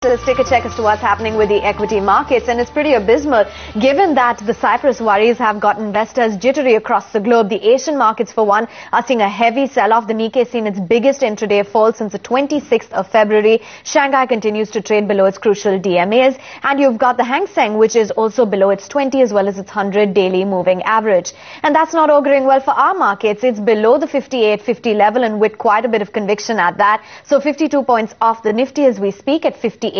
So let's take a check as to what's happening with the equity markets, and it's pretty abysmal given that the Cyprus worries have got investors jittery across the globe. The Asian markets, for one, are seeing a heavy sell-off. The Nikkei seen its biggest intraday fall since the 26th of February. Shanghai continues to trade below its crucial DMAs, and you've got the Hang Seng, which is also below its 20 as well as its 100 daily moving average. And that's not auguring well for our markets. It's below the 58.50 level, and with quite a bit of conviction at that. So 52 points off the Nifty as we speak at 58.20.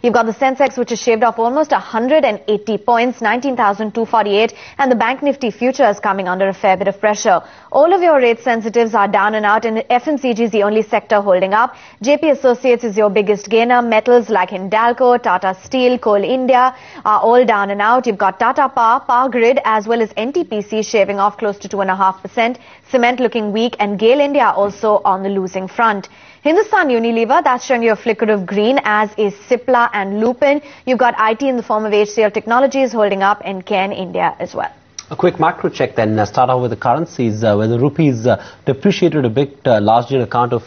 You've got the Sensex, which has shaved off almost 180 points, 19,248, and the Bank Nifty future is coming under a fair bit of pressure. All of your rate sensitives are down and out, and FMCG is the only sector holding up. JP Associates is your biggest gainer. Metals like Hindalco, Tata Steel, Coal India are all down and out. You've got Tata Power, Power Grid, as well as NTPC shaving off close to 2.5%. Cement looking weak, and GAIL India also on the losing front. Hindustan Unilever, that's showing you a flicker of green, as is Cipla and Lupin. You've got IT in the form of HCL Technologies holding up, and Ken India as well. A quick macro check then. Start off with the currencies, where the rupees depreciated a bit, largely on account of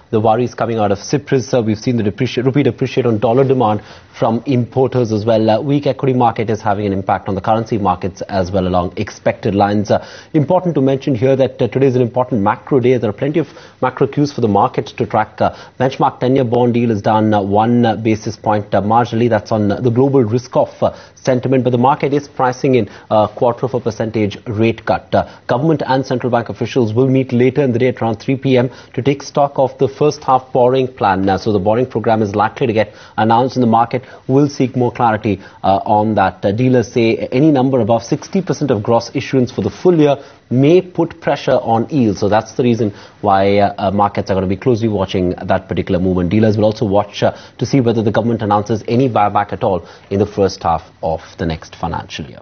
the worries coming out of Cyprus. We've seen the rupee depreciate on dollar demand from importers as well. Weak equity market is having an impact on the currency markets as well along expected lines. Important to mention here that today is an important macro day. There are plenty of macro cues for the markets to track. Benchmark 10-year bond yield is down 1 basis point marginally. That's on the global risk-off sentiment, but the market is pricing in a 0.25% rate cut. Government and central bank officials will meet later in the day at around 3 p.m. to take stock of the first half borrowing plan. So the borrowing program is likely to get announced, in the market will seek more clarity on that. Dealers say any number above 60% of gross issuance for the full year may put pressure on yields. So that's the reason why markets are going to be closely watching that particular movement. Dealers will also watch to see whether the government announces any buyback at all in the first half of the next financial year.